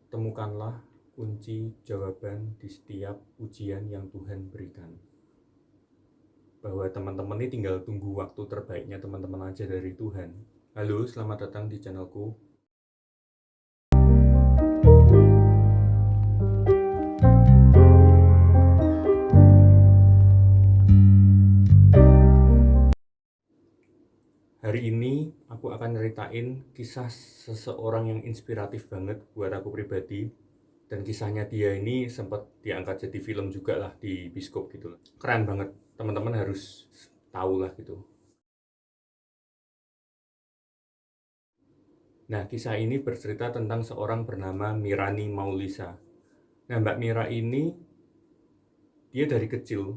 Temukanlah kunci jawaban di setiap ujian yang Tuhan berikan. Bahwa teman-teman ini tinggal tunggu waktu terbaiknya teman-teman aja dari Tuhan. Halo, selamat datang di channelku. Hari ini aku akan nyeritain kisah seseorang yang inspiratif banget buat aku pribadi. Dan kisahnya dia ini sempat diangkat jadi film juga lah di bioskop gitu. Keren banget, teman-teman harus tahu lah gitu. Nah, kisah ini bercerita tentang seorang bernama Mirani Maulisa. Nah, Mbak Mira ini, dia dari kecil,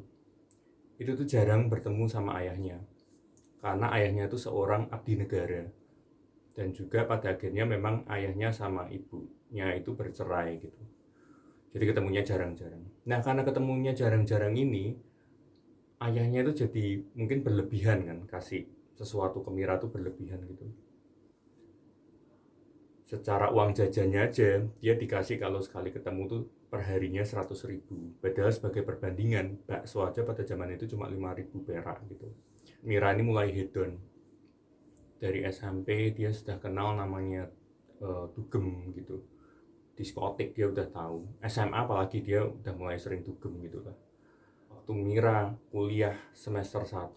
itu tuh jarang bertemu sama ayahnya. Karena ayahnya tuh seorang abdi negara. Dan juga pada akhirnya memang ayahnya sama ibunya itu bercerai gitu. Jadi ketemunya jarang-jarang. Nah, karena ketemunya jarang-jarang ini, ayahnya itu jadi mungkin berlebihan kan, kasih sesuatu ke Mira tuh berlebihan gitu. Secara uang jajannya aja dia dikasih kalau sekali ketemu tuh perharinya 100.000. Padahal sebagai perbandingan bakso aja pada zaman itu cuma 5.000 perak gitu. Mira ini mulai hedon. Dari SMP dia sudah kenal namanya dugem gitu. Diskotik dia udah tahu. SMA apalagi dia udah mulai sering dugem gitu lah. Waktu Mira kuliah semester 1,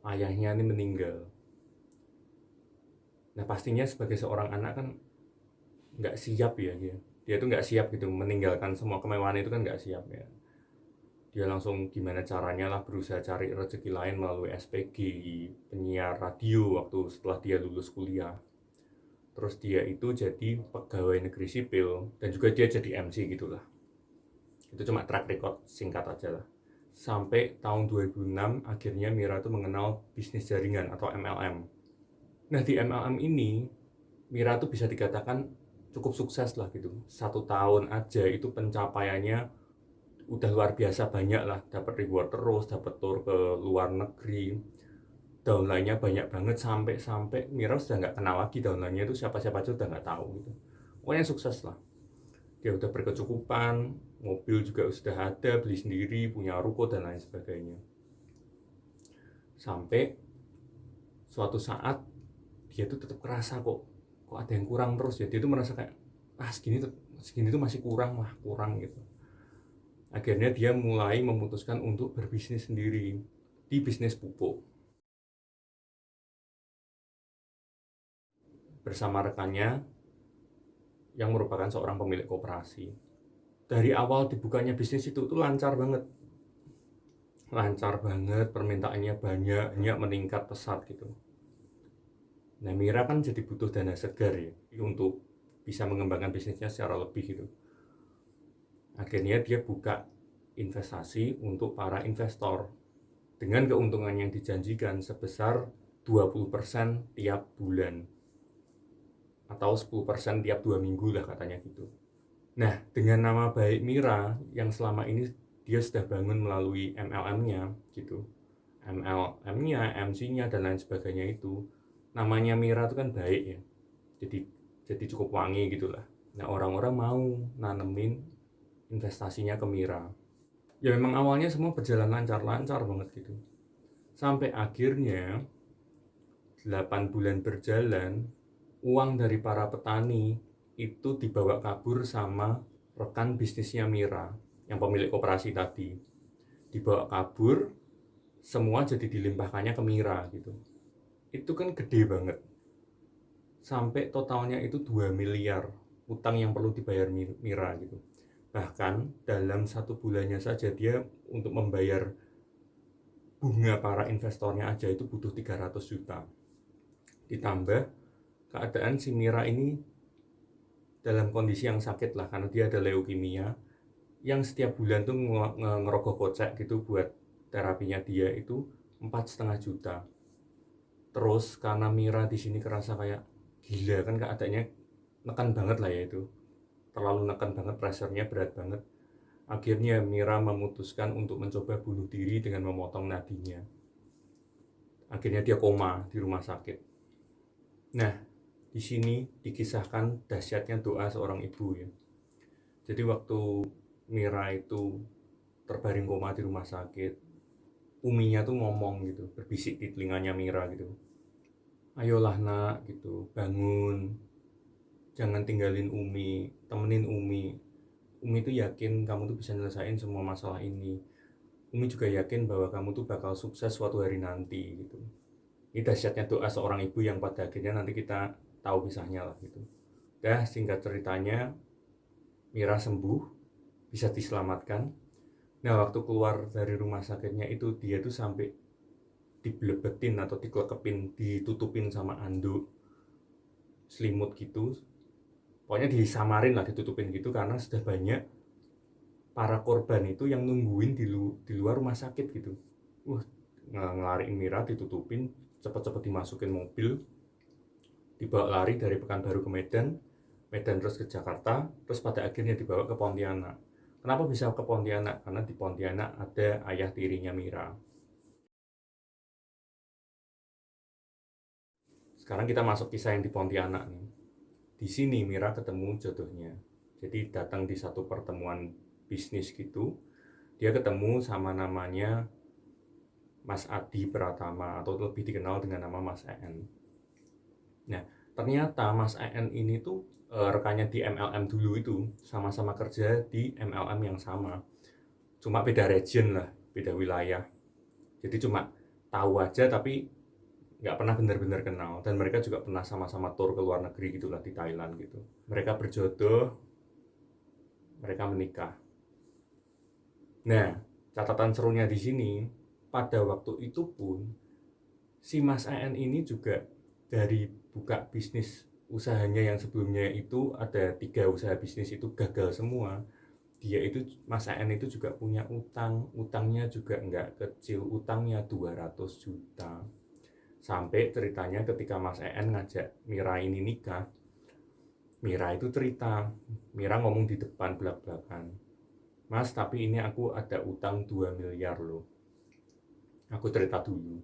ayahnya ini meninggal. Nah, pastinya sebagai seorang anak kan nggak siap ya dia tuh nggak siap gitu meninggalkan semua kemewahan itu kan nggak siap ya. Dia langsung gimana caranya lah berusaha cari rezeki lain melalui SPG, penyiar radio waktu setelah dia lulus kuliah. Terus dia itu jadi pegawai negeri sipil dan juga dia jadi MC gitulah. Itu cuma track record singkat aja lah. Sampai tahun 2006 akhirnya Mira tuh mengenal bisnis jaringan atau MLM. Nah, di MLM ini Mira tuh bisa dikatakan cukup sukses lah gitu. 1 tahun aja itu pencapaiannya udah luar biasa banyak lah. Dapat reward terus, dapat tour ke luar negeri. Downline-nya banyak banget sampai Mira sudah nggak kenal lagi downline-nya itu siapa-siapa aja udah nggak tahu gitu. Pokoknya sukses lah. Dia udah berkecukupan, mobil juga sudah ada, beli sendiri, punya ruko dan lain sebagainya. Sampai suatu saat dia tuh tetap kerasa kok ada yang kurang terus ya. Dia tuh merasa kayak segini tuh masih kurang gitu. Akhirnya dia mulai memutuskan untuk berbisnis sendiri di bisnis pupuk bersama rekannya yang merupakan seorang pemilik koperasi. Dari awal dibukanya bisnis itu tuh lancar banget, permintaannya banyak meningkat pesat gitu. Nah, Mira kan jadi butuh dana segar ya untuk bisa mengembangkan bisnisnya secara lebih gitu. Akhirnya dia buka investasi untuk para investor dengan keuntungan yang dijanjikan sebesar 20% tiap bulan atau 10% tiap 2 minggu lah katanya gitu. Nah, dengan nama baik Mira yang selama ini dia sudah bangun melalui MLM-nya gitu. MLM-nya, MC-nya dan lain sebagainya itu namanya Mira itu kan baik ya. Jadi cukup wangi gitulah. Nah, orang-orang mau nanemin investasinya ke Mira. Ya memang awalnya semua berjalan lancar banget gitu. Sampai akhirnya 8 bulan berjalan, uang dari para petani itu dibawa kabur sama rekan bisnisnya Mira yang pemilik koperasi tadi. Dibawa kabur, semua jadi dilimpahkannya ke Mira gitu. Itu kan gede banget. Sampai totalnya itu 2 miliar utang yang perlu dibayar Mira gitu. Bahkan dalam 1 bulannya saja dia untuk membayar bunga para investornya aja itu butuh 300 juta. Ditambah keadaan si Mira ini dalam kondisi yang sakit lah karena dia ada leukemia yang setiap bulan tuh ngerogoh kocek gitu buat terapinya dia itu 4,5 juta. Terus karena Mira di sini kerasa kayak gila kan keadaannya nekan banget lah ya itu. Terlalu nekan banget, pressure-nya berat banget. Akhirnya Mira memutuskan untuk mencoba bunuh diri dengan memotong nadinya. Akhirnya dia koma di rumah sakit. Nah, Di sini dikisahkan dahsyatnya doa seorang ibu ya. Jadi waktu Mira itu terbaring koma di rumah sakit, uminya tuh ngomong gitu, berbisik di telinganya Mira gitu. Ayolah nak gitu, bangun. Jangan tinggalin Umi, temenin Umi. Umi tuh yakin kamu tuh bisa nyelesain semua masalah ini. Umi juga yakin bahwa kamu tuh bakal sukses suatu hari nanti gitu. Ini dahsyatnya doa seorang ibu yang pada akhirnya nanti kita tahu kisahnya lah gitu. Singkat ceritanya Mira sembuh, bisa diselamatkan. Nah waktu keluar dari rumah sakitnya itu dia tuh sampai dibelebetin atau dikelekepin, ditutupin sama anduk selimut gitu. Pokoknya disamarin lah, ditutupin gitu karena sudah banyak para korban itu yang nungguin di luar rumah sakit gitu. Ngelariin Mira, ditutupin, cepet-cepet dimasukin mobil, dibawa lari dari Pekanbaru ke Medan terus ke Jakarta, terus pada akhirnya dibawa ke Pontianak. Kenapa bisa ke Pontianak? Karena di Pontianak ada ayah tirinya Mira. Sekarang kita masuk kisah yang di Pontianak nih. Di sini Mira ketemu jodohnya. Jadi datang di satu pertemuan bisnis gitu, dia ketemu sama namanya Mas Adi Pratama atau lebih dikenal dengan nama Mas EN. Nah, ternyata Mas EN ini tuh rekannya di MLM dulu itu, sama-sama kerja di MLM yang sama. Cuma beda region lah, beda wilayah. Jadi cuma tahu aja tapi nggak pernah benar-benar kenal. Dan mereka juga pernah sama-sama tour ke luar negeri gitulah, di Thailand gitu. Mereka berjodoh, mereka menikah. Nah, catatan serunya di sini, pada waktu itu pun si Mas EN ini juga dari buka bisnis usahanya yang sebelumnya itu ada 3 usaha bisnis itu gagal semua. Dia itu, Mas EN itu juga punya utangnya juga nggak kecil, utangnya 200 juta. Sampai ceritanya ketika Mas EN ngajak Mira ini nikah, Mira itu cerita, Mira ngomong di depan belak-belakan, Mas tapi ini aku ada utang 2 miliar loh. Aku cerita dulu.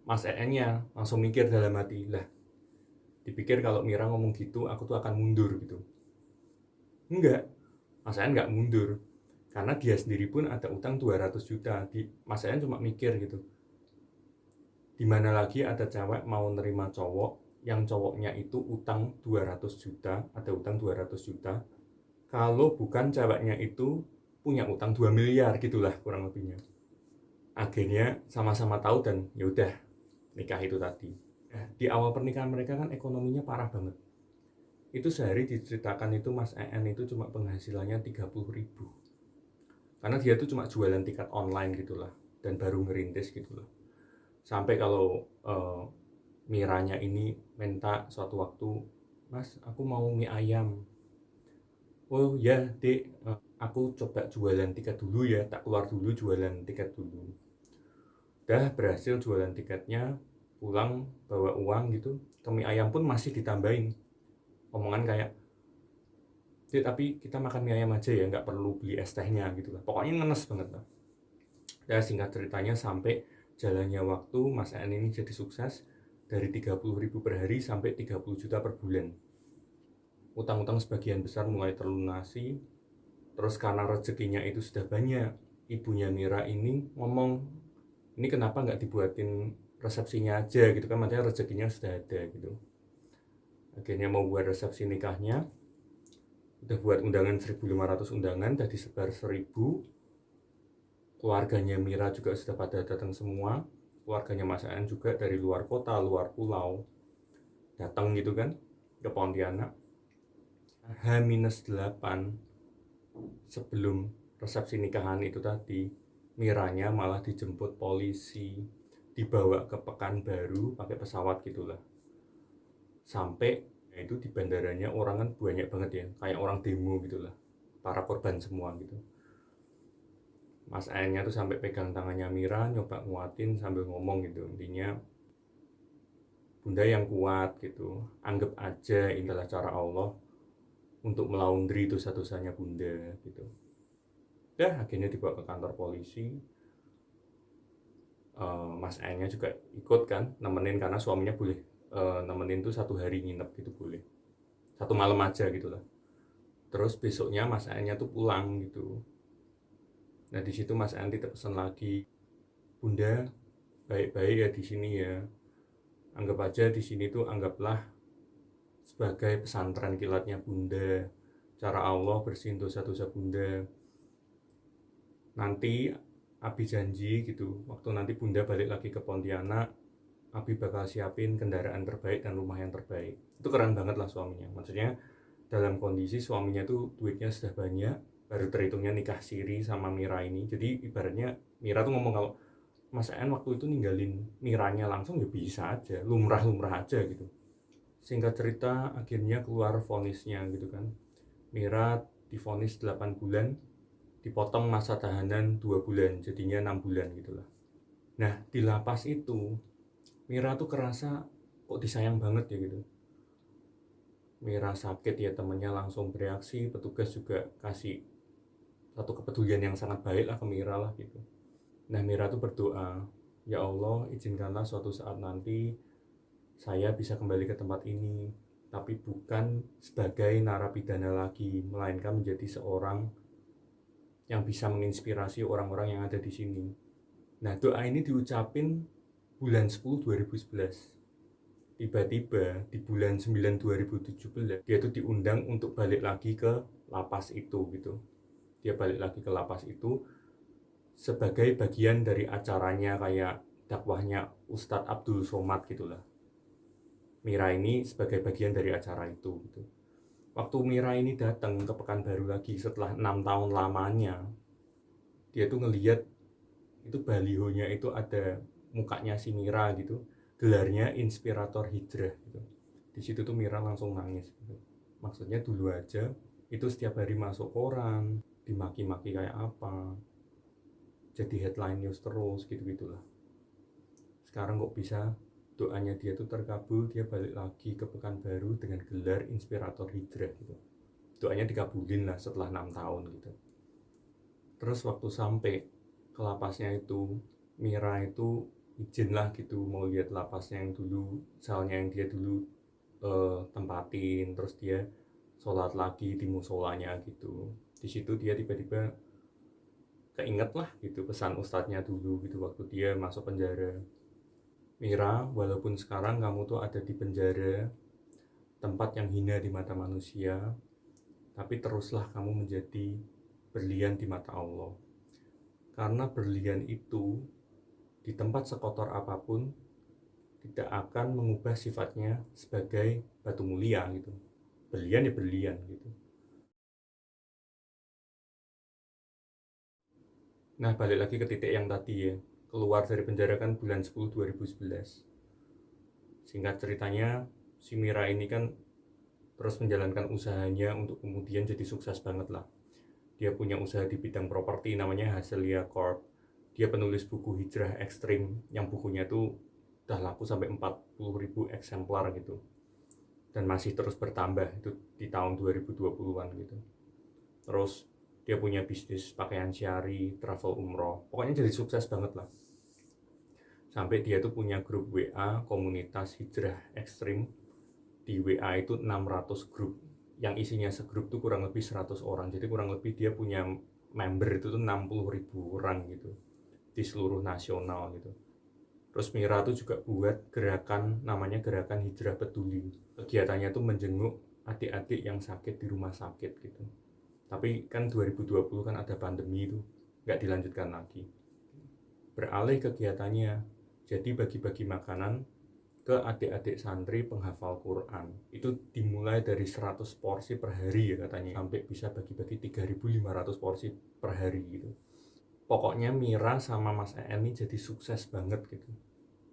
Mas EN-nya langsung mikir dalam hati, lah dipikir kalau Mira ngomong gitu aku tuh akan mundur gitu. Enggak, Mas EN nggak mundur. Karena dia sendiri pun ada utang 200 juta. Mas EN cuma mikir gitu, dimana lagi ada cewek mau nerima cowok yang cowoknya itu utang 200 juta, ada utang 200 juta, kalau bukan ceweknya itu punya utang 2 miliar gitulah kurang lebihnya. Akhirnya sama-sama tahu dan yaudah nikah itu tadi. Di awal pernikahan mereka kan ekonominya parah banget. Itu sehari diceritakan itu Mas EN itu cuma penghasilannya 30.000. Karena dia tuh cuma jualan tiket online gitulah dan baru ngerintis gitulah. Sampai kalau Miranya ini minta suatu waktu, Mas aku mau mie ayam. Oh ya dek, aku coba jualan tiket dulu ya, tak keluar dulu jualan tiket dulu. Udah berhasil jualan tiketnya, pulang bawa uang gitu, ke mie ayam pun masih ditambahin omongan kayak, dek tapi kita makan mie ayam aja ya, nggak perlu beli es tehnya gitu lah. Pokoknya ngenes banget lah. Dan singkat ceritanya sampai jalannya waktu, Mas EN ini jadi sukses dari 30.000 per hari sampai 30 juta per bulan. Utang-utang sebagian besar mulai terlunasi. Terus karena rezekinya itu sudah banyak, ibunya Mira ini ngomong, ini kenapa nggak dibuatin resepsinya aja gitu kan, makanya rezekinya sudah ada gitu. Akhirnya mau buat resepsi nikahnya, udah buat undangan 1.500 undangan, udah disebar 1.000. Keluarganya Mira juga sudah pada datang semua, keluarganya Mas EN juga dari luar kota, luar pulau datang gitu kan ke Pontianak. H-8 sebelum resepsi nikahan itu tadi, Miranya malah dijemput polisi, dibawa ke Pekanbaru pakai pesawat gitulah. Sampai itu di bandaranya orang kan banyak banget ya, kayak orang demo gitulah, para korban semua gitu. Mas EN-nya tuh sampai pegang tangannya Mira, nyoba nguatin sambil ngomong gitu, intinya Bunda yang kuat gitu, anggap aja ini adalah cara Allah untuk melaundri dosa-dosanya Bunda gitu. Akhirnya dibawa ke kantor polisi. Mas EN-nya juga ikut kan, nemenin karena suaminya boleh nemenin tuh 1 hari nginep gitu boleh, 1 malam aja gitu lah. Terus besoknya Mas An-nya tuh pulang gitu. Nah di situ Mas An titip pesan lagi, Bunda baik-baik ya di sini ya, anggap aja di sini tuh anggaplah sebagai pesantren kilatnya Bunda, cara Allah bersihin dosa-dosa Bunda. Nanti Abi janji gitu, waktu nanti Bunda balik lagi ke Pontianak, Abi bakal siapin kendaraan terbaik dan rumah yang terbaik. Itu keren banget lah suaminya. Maksudnya dalam kondisi suaminya tuh duitnya sudah banyak, baru terhitungnya nikah siri sama Mira ini. Jadi ibaratnya Mira tuh ngomong kalau Mas En waktu itu ninggalin Miranya langsung ya bisa aja, lumrah-lumrah aja gitu. Singkat cerita akhirnya keluar vonisnya gitu kan. Mira divonis 8 bulan, dipotong masa tahanan 2 bulan, jadinya 6 bulan gitulah. Nah di lapas itu Mira tuh kerasa kok disayang banget ya gitu. Mira sakit ya temennya langsung bereaksi, petugas juga kasih satu kepedulian yang sangat baik lah ke Mira lah gitu. Nah Mira tuh berdoa, ya Allah izinkanlah suatu saat nanti saya bisa kembali ke tempat ini, tapi bukan sebagai narapidana lagi, melainkan menjadi seorang yang bisa menginspirasi orang-orang yang ada di sini. Nah doa ini diucapin bulan 10 2011. Tiba-tiba di bulan 9 2017 dia tuh diundang untuk balik lagi ke lapas itu gitu. Dia balik lagi ke lapas itu sebagai bagian dari acaranya kayak dakwahnya Ustadz Abdul Somad gitulah. Mira ini sebagai bagian dari acara itu gitu. Waktu Mira ini datang ke Pekanbaru lagi setelah 6 tahun lamanya, dia tuh ngeliat itu balihonya itu ada mukanya si Mira gitu, gelarnya inspirator hijrah gitu. Di situ tuh Mira langsung nangis gitu. Maksudnya dulu aja itu setiap hari masuk koran, dimaki-maki kayak apa, jadi headline news terus gitu-gitulah. Sekarang kok bisa doanya dia tuh terkabul, dia balik lagi ke Pekanbaru dengan gelar inspirator hijrah gitu. Doanya dikabulin lah setelah 6 tahun gitu. Terus waktu sampai ke lapasnya itu, Mira itu izin lah gitu mau lihat lapasnya yang dulu, selnya yang dia dulu tempatin. Terus dia sholat lagi di musolanya gitu. Di situ dia tiba-tiba keinget lah gitu pesan ustadznya dulu gitu waktu dia masuk penjara. Mira, walaupun sekarang kamu tuh ada di penjara, tempat yang hina di mata manusia, tapi teruslah kamu menjadi berlian di mata Allah. Karena berlian itu di tempat sekotor apapun tidak akan mengubah sifatnya sebagai batu mulia gitu. Berlian ya berlian gitu. Nah balik lagi ke titik yang tadi ya, keluar dari penjara kan bulan 10 2011. Singkat ceritanya si Mira ini kan terus menjalankan usahanya untuk kemudian jadi sukses banget lah. Dia punya usaha di bidang properti namanya Haselia Corp. Dia penulis buku hijrah ekstrim yang bukunya tuh udah laku sampai 40.000 eksemplar gitu. Dan masih terus bertambah itu di tahun 2020-an gitu. Terus dia punya bisnis pakaian syari, travel umroh. Pokoknya jadi sukses banget lah. Sampai dia tuh punya grup WA komunitas hijrah ekstrim. Di WA itu 600 grup. Yang isinya segrup tuh kurang lebih 100 orang. Jadi kurang lebih dia punya member itu tuh 60.000 orang gitu. Di seluruh nasional gitu. Terus Mira tuh juga buat gerakan namanya Gerakan Hijrah Peduli. Kegiatannya tuh menjenguk adik-adik yang sakit di rumah sakit gitu. Tapi kan 2020 kan ada pandemi itu, nggak dilanjutkan lagi. Beralih kegiatannya, jadi bagi-bagi makanan ke adik-adik santri penghafal Quran. Itu dimulai dari 100 porsi per hari ya katanya, sampai bisa bagi-bagi 3.500 porsi per hari gitu. Pokoknya Mira sama Mas En ini jadi sukses banget gitu.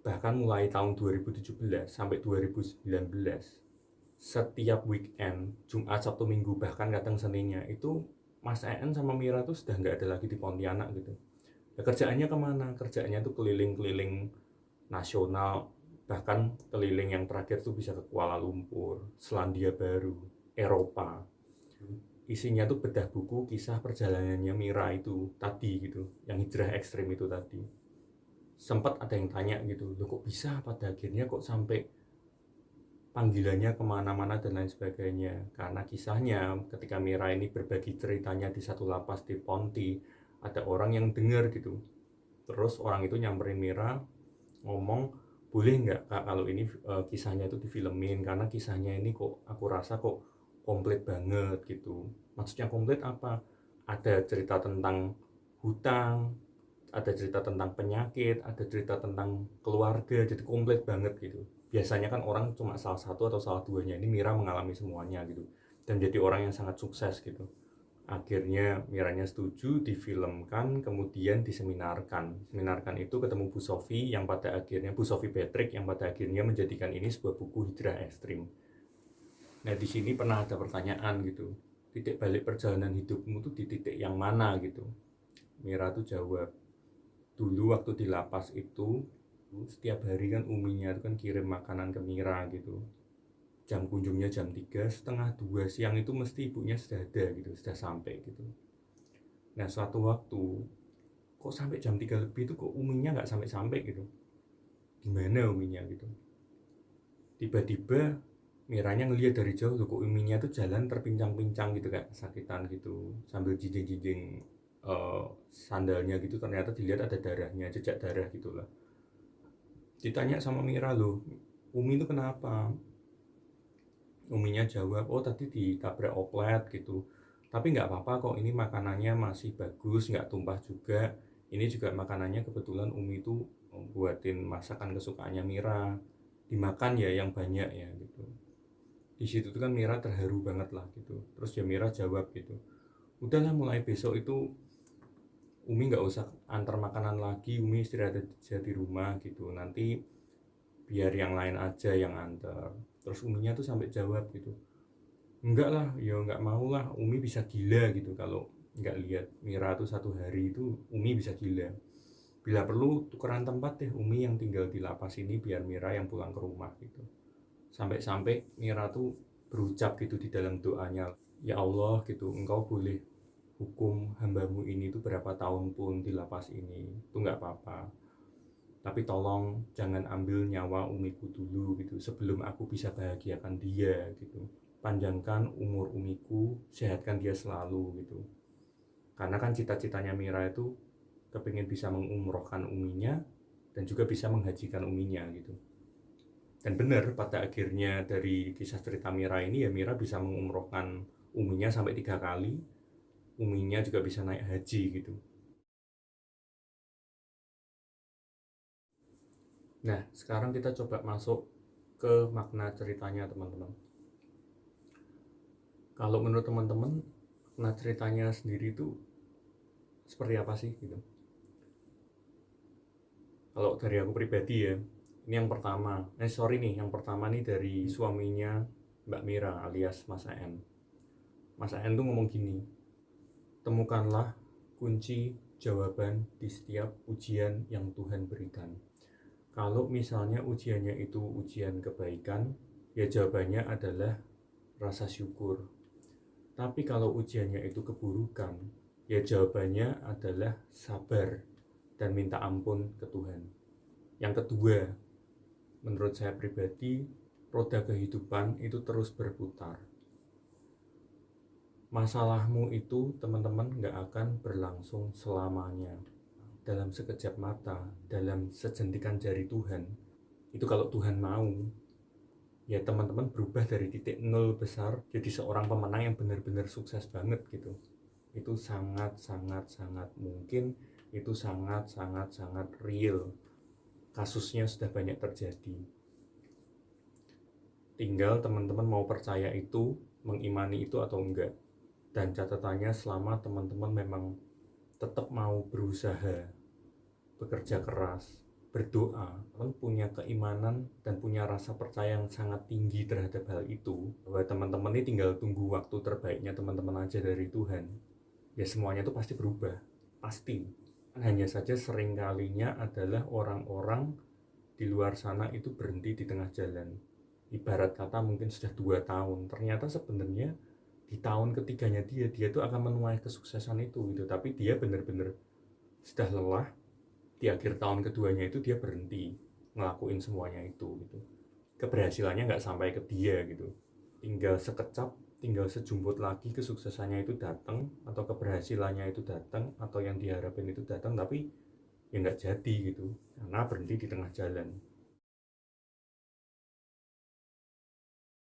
Bahkan mulai tahun 2017 sampai 2019, setiap weekend, Jumat, Sabtu, Minggu, bahkan kadang Seninnya, itu Mas En sama Mira tuh sudah nggak ada lagi di Pontianak gitu. Ya, kerjaannya kemana? Kerjaannya tuh keliling-keliling nasional, bahkan keliling yang terakhir tuh bisa ke Kuala Lumpur, Selandia Baru, Eropa. Isinya tuh bedah buku kisah perjalanannya Mira itu tadi gitu, yang hijrah ekstrim itu tadi. Sempat ada yang tanya gitu, loh kok bisa pada akhirnya kok sampai panggilannya kemana-mana dan lain sebagainya. Karena kisahnya ketika Mira ini berbagi ceritanya di satu lapas di Ponti, ada orang yang dengar gitu. Terus orang itu nyamperin Mira, ngomong, boleh nggak Kak kalau ini kisahnya itu difilmin, karena kisahnya ini kok aku rasa kok komplit banget gitu. Maksudnya komplit apa? Ada cerita tentang hutang, ada cerita tentang penyakit, ada cerita tentang keluarga, jadi komplit banget gitu. Biasanya kan orang cuma salah satu atau salah duanya, ini Mira mengalami semuanya gitu, dan jadi orang yang sangat sukses gitu. Akhirnya Miranya setuju, difilmkan, kemudian diseminarkan. Seminarkan itu ketemu Bu Sofi, yang pada akhirnya Bu Sofi Patrick, yang pada akhirnya menjadikan ini sebuah buku hijrah ekstrim. Nah di sini pernah ada pertanyaan gitu, titik balik perjalanan hidupmu tuh di titik yang mana gitu. Mira tuh jawab, dulu waktu di lapas itu setiap hari kan uminya itu kan kirim makanan ke Mira gitu. Jam kunjungnya jam 3, setengah 2 siang itu mesti ibunya sudah ada gitu, sudah sampai gitu. Nah suatu waktu kok sampai jam 3 lebih itu kok uminya nggak sampai-sampai gitu, gimana uminya gitu. Tiba-tiba Miranya ngelihat dari jauh loh, kok uminya tuh jalan terpincang-pincang gitu, kayak kesakitan gitu, sambil jinjing-jinjing sandalnya gitu. Ternyata dilihat ada darahnya, jejak darah gitulah. Ditanya sama Mira, loh Umi itu kenapa? Uminya jawab, oh tadi ditabrak oplet gitu, tapi nggak apa-apa kok, ini makanannya masih bagus, nggak tumpah juga. Ini juga makanannya kebetulan Umi itu buatin masakan kesukaannya Mira, dimakan ya yang banyak ya gitu. Di situ tuh kan Mira terharu banget lah gitu. Terus ya Mira jawab gitu, udahlah mulai besok itu Umi nggak usah antar makanan lagi, Umi istirahat aja di rumah gitu, nanti biar yang lain aja yang antar. Terus Uminya tuh sampai jawab gitu, enggak lah, ya enggak mau lah, Umi bisa gila gitu kalau enggak lihat Mira tuh satu hari itu Umi bisa gila. Bila perlu tukeran tempat deh, Umi yang tinggal di lapas ini biar Mira yang pulang ke rumah gitu. Sampai-sampai Mira tuh berucap gitu di dalam doanya, ya Allah gitu, engkau boleh hukum hambamu ini tuh berapa tahun pun di lapas ini, itu enggak apa-apa. Tapi tolong jangan ambil nyawa Umiku dulu gitu, sebelum aku bisa bahagiakan dia gitu. Panjangkan umur Umiku, sehatkan dia selalu gitu. Karena kan cita-citanya Mira itu kepingin bisa mengumrohkan Uminya dan juga bisa menghajikan Uminya gitu. Dan benar, pada akhirnya dari kisah cerita Mira ini ya Mira bisa mengumrohkan Uminya sampai 3 kali. Uminya juga bisa naik haji gitu. Nah, sekarang kita coba masuk ke makna ceritanya teman-teman. Kalau menurut teman-teman, makna ceritanya sendiri itu seperti apa sih gitu? Kalau dari aku pribadi ya, ini yang pertama. Yang pertama nih dari suaminya Mbak Mira alias Mas AN. Mas AN tuh ngomong gini, temukanlah kunci jawaban di setiap ujian yang Tuhan berikan. Kalau misalnya ujiannya itu ujian kebaikan, ya jawabannya adalah rasa syukur. Tapi kalau ujiannya itu keburukan, ya jawabannya adalah sabar dan minta ampun ke Tuhan. Yang kedua, menurut saya pribadi, roda kehidupan itu terus berputar. Masalahmu itu teman-teman gak akan berlangsung selamanya. Dalam sekejap mata, dalam sejentikan jari Tuhan, itu kalau Tuhan mau, ya teman-teman berubah dari titik nol besar jadi seorang pemenang yang benar-benar sukses banget gitu. Itu sangat mungkin, itu sangat real. Kasusnya sudah banyak terjadi. Tinggal teman-teman mau percaya itu, mengimani itu atau enggak. Dan catatannya selama teman-teman memang tetap mau berusaha, bekerja keras, berdoa, punya keimanan dan punya rasa percaya yang sangat tinggi terhadap hal itu, bahwa teman-teman ini tinggal tunggu waktu terbaiknya teman-teman aja dari Tuhan, ya semuanya itu pasti berubah, pasti. Hanya saja seringkalinya adalah orang-orang di luar sana itu berhenti di tengah jalan. Ibarat kata mungkin sudah 2 tahun, ternyata sebenarnya di tahun ketiganya dia tuh akan menuai kesuksesan itu gitu, tapi dia benar-benar sudah lelah. Di akhir tahun keduanya itu dia berhenti ngelakuin semuanya itu gitu. keberhasilannya nggak sampai ke dia gitu. Tinggal sekecap, tinggal sejumput lagi kesuksesannya itu datang, atau keberhasilannya itu datang, atau yang diharapin itu datang, tapi ya nggak jadi gitu, karena berhenti di tengah jalan.